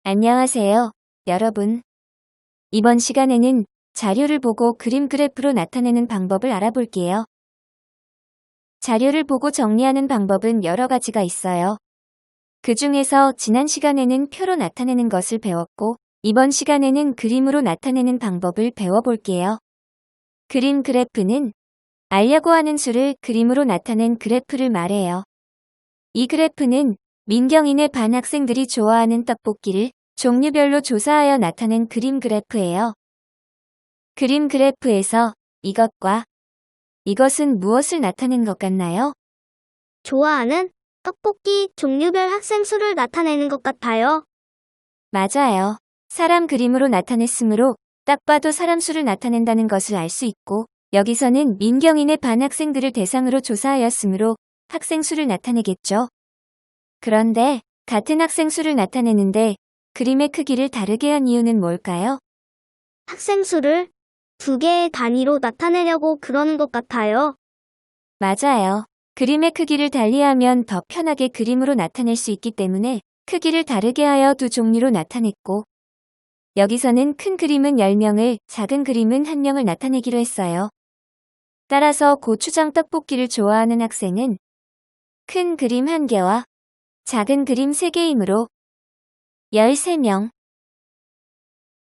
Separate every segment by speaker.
Speaker 1: 안녕하세요, 여러분. 이번 시간에는 자료를 보고 그림 그래프로 나타내는 방법을 알아볼게요. 자료를 보고 정리하는 방법은 여러 가지가 있어요. 그 중에서 지난 시간에는 표로 나타내는 것을 배웠고, 이번 시간에는 그림으로 나타내는 방법을 배워볼게요. 그림 그래프는 알려고 하는 수를 그림으로 나타낸 그래프를 말해요. 이 그래프는 민경인의 반 학생들이 좋아하는 떡볶이를 종류별로 조사하여 나타낸 그림 그래프예요. 그림 그래프에서 이것과 이것은 무엇을 나타낸 것 같나요?
Speaker 2: 좋아하는 떡볶이 종류별 학생 수를 나타내는 것 같아요.
Speaker 1: 맞아요. 사람 그림으로 나타냈으므로 딱 봐도 사람 수를 나타낸다는 것을 알 수 있고, 여기서는 민경인의 반 학생들을 대상으로 조사하였으므로 학생 수를 나타내겠죠. 그런데 같은 학생 수를 나타내는데 그림의 크기를 다르게 한 이유는 뭘까요?
Speaker 2: 학생 수를 두 개의 단위로 나타내려고 그러는 것 같아요.
Speaker 1: 맞아요. 그림의 크기를 달리하면 더 편하게 그림으로 나타낼 수 있기 때문에 크기를 다르게 하여 두 종류로 나타냈고, 여기서는 큰 그림은 10명을, 작은 그림은 1명을 나타내기로 했어요. 따라서 고추장 떡볶이를 좋아하는 학생은 큰 그림 1개와 작은 그림 3개이므로 13명.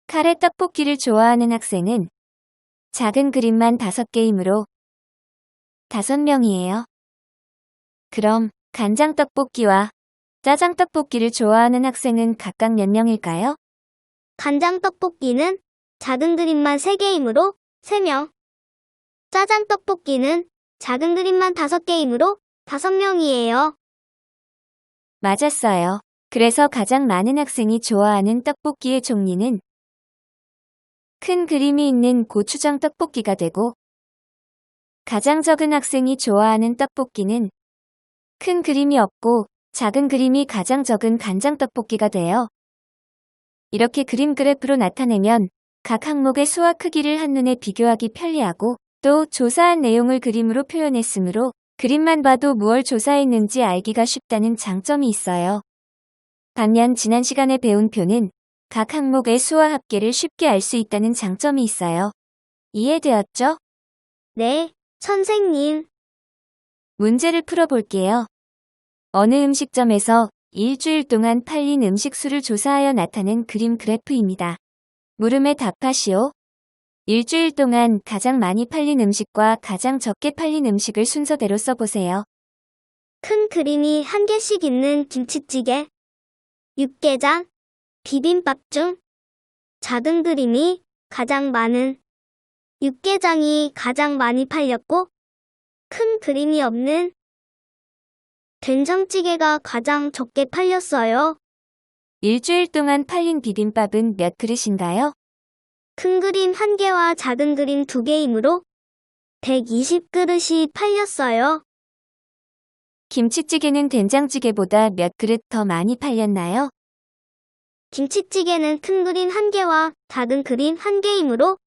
Speaker 1: 카레 떡볶이를 좋아하는 학생은 작은 그림만 5개이므로 5명이에요. 그럼 간장 떡볶이와 짜장 떡볶이를 좋아하는 학생은 각각 몇 명일까요?
Speaker 2: 간장 떡볶이는 작은 그림만 3개이므로 3명. 짜장 떡볶이는 작은 그림만 5개이므로 5명이에요.
Speaker 1: 맞았어요. 그래서 가장 많은 학생이 좋아하는 떡볶이의 종류는 큰 그림이 있는 고추장 떡볶이가 되고, 가장 적은 학생이 좋아하는 떡볶이는 큰 그림이 없고 작은 그림이 가장 적은 간장 떡볶이가 돼요. 이렇게 그림 그래프로 나타내면 각 항목의 수와 크기를 한눈에 비교하기 편리하고, 또 조사한 내용을 그림으로 표현했으므로 그림만 봐도 무엇을 조사했는지 알기가 쉽다는 장점이 있어요. 반면 지난 시간에 배운 표는 각 항목의 수와 합계를 쉽게 알 수 있다는 장점이 있어요. 이해되었죠?
Speaker 2: 네, 선생님.
Speaker 1: 문제를 풀어볼게요. 어느 음식점에서 일주일 동안 팔린 음식 수를 조사하여 나타낸 그림 그래프입니다. 물음에 답하시오. 일주일 동안 가장 많이 팔린 음식과 가장 적게 팔린 음식을 순서대로 써보세요.
Speaker 2: 큰 그림이 1개씩 있는 김치찌개, 육개장, 비빔밥 중 작은 그림이 가장 많은 육개장이 가장 많이 팔렸고, 큰 그림이 없는 된장찌개가 가장 적게 팔렸어요.
Speaker 1: 일주일 동안 팔린 비빔밥은 몇 그릇인가요?
Speaker 2: 큰 그림 1개와 작은 그림 2개이므로 120그릇이 팔렸어요.
Speaker 1: 김치찌개는 된장찌개보다 몇 그릇 더 많이 팔렸나요?
Speaker 2: 김치찌개는 큰 그림 1개와 작은 그림 1개이므로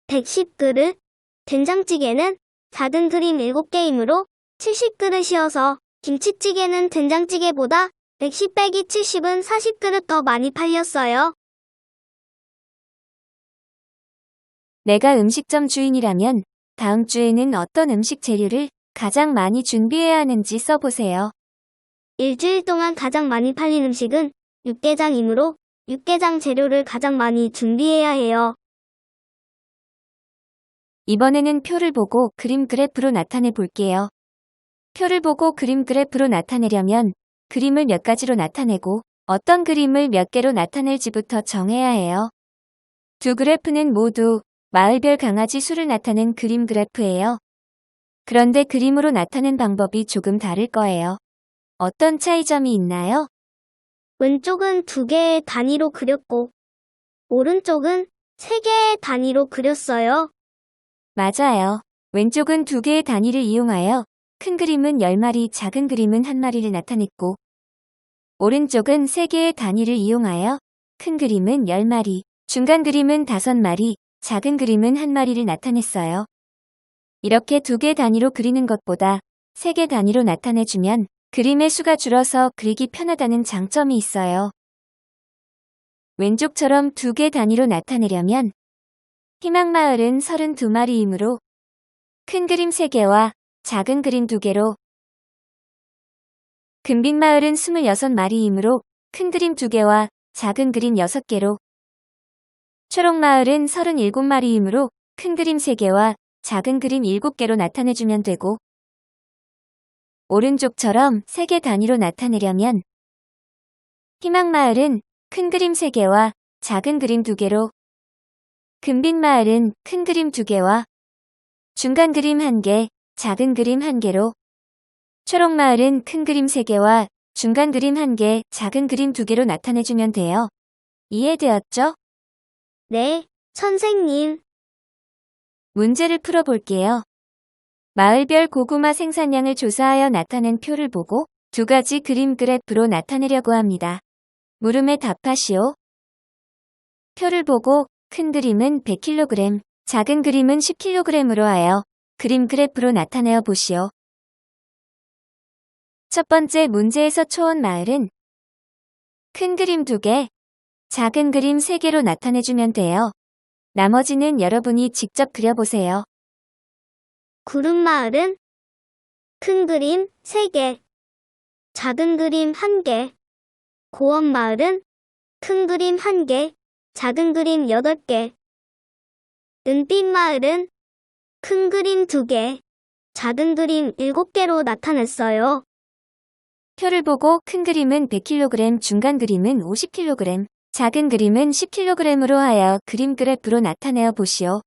Speaker 2: 110그릇, 된장찌개는 작은 그림 7개이므로 70그릇이어서 김치찌개는 된장찌개보다 110 빼기 70은 40그릇 더 많이 팔렸어요.
Speaker 1: 내가 음식점 주인이라면 다음 주에는 어떤 음식 재료를 가장 많이 준비해야 하는지 써보세요.
Speaker 2: 일주일 동안 가장 많이 팔린 음식은 육개장이므로 육개장 재료를 가장 많이 준비해야 해요.
Speaker 1: 이번에는 표를 보고 그림 그래프로 나타내 볼게요. 표를 보고 그림 그래프로 나타내려면 그림을 몇 가지로 나타내고 어떤 그림을 몇 개로 나타낼지부터 정해야 해요. 두 그래프는 모두 마을별 강아지 수를 나타낸 그림 그래프예요. 그런데 그림으로 나타낸 방법이 조금 다를 거예요. 어떤 차이점이 있나요?
Speaker 2: 왼쪽은 2개의 단위로 그렸고 오른쪽은 3개의 단위로 그렸어요.
Speaker 1: 맞아요. 왼쪽은 2개의 단위를 이용하여 큰 그림은 10마리, 작은 그림은 1마리를 나타냈고, 오른쪽은 3개의 단위를 이용하여 큰 그림은 10마리, 중간 그림은 5마리, 작은 그림은 1마리를 나타냈어요. 이렇게 2개 단위로 그리는 것보다 3개 단위로 나타내주면 그림의 수가 줄어서 그리기 편하다는 장점이 있어요. 왼쪽처럼 2개 단위로 나타내려면 희망마을은 32마리이므로 큰 그림 3개와 작은 그림 2개로, 금빛마을은 26마리이므로 큰 그림 2개와 작은 그림 6개로, 초록마을은 37마리이므로 큰 그림 3개와 작은 그림 7개로 나타내주면 되고, 오른쪽처럼 3개 단위로 나타내려면 희망마을은 큰 그림 3개와 작은 그림 2개로, 금빛마을은 큰 그림 2개와 중간 그림 1개, 작은 그림 1개로, 초록마을은 큰 그림 3개와 중간 그림 1개, 작은 그림 2개로 나타내주면 돼요. 이해되었죠?
Speaker 2: 네, 선생님.
Speaker 1: 문제를 풀어볼게요. 마을별 고구마 생산량을 조사하여 나타낸 표를 보고 2가지 그림 그래프로 나타내려고 합니다. 물음에 답하시오. 표를 보고 큰 그림은 100kg, 작은 그림은 10kg으로 하여 그림 그래프로 나타내어 보시오. 첫 번째 문제에서 초원마을은 큰 그림 2개, 작은 그림 3개로 나타내주면 돼요. 나머지는 여러분이 직접 그려보세요.
Speaker 2: 구름마을은 큰 그림 3개, 작은 그림 1개. 고원마을은 큰 그림 1개, 작은 그림 8개. 은빛마을은 큰 그림 2개, 작은 그림 7개로 나타냈어요.
Speaker 1: 표를 보고 큰 그림은 100kg, 중간 그림은 50kg, 작은 그림은 10kg으로 하여 그림 그래프로 나타내어 보시오.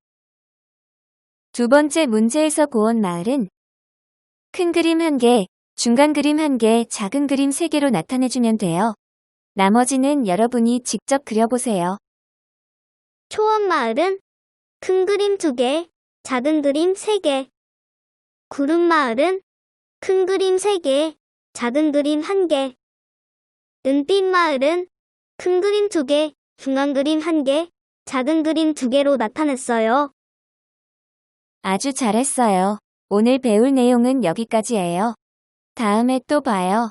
Speaker 1: 두 번째 문제에서 고원마을은 큰 그림 1개, 중간 그림 1개, 작은 그림 3개로 나타내주면 돼요. 나머지는 여러분이 직접 그려보세요.
Speaker 2: 초원마을은 큰 그림 2개, 작은 그림 3개. 구름마을은 큰 그림 3개, 작은 그림 1개. 은빛마을은 큰 그림 2개, 중간 그림 1개, 작은 그림 2개로 나타냈어요.
Speaker 1: 아주 잘했어요. 오늘 배울 내용은 여기까지예요. 다음에 또 봐요.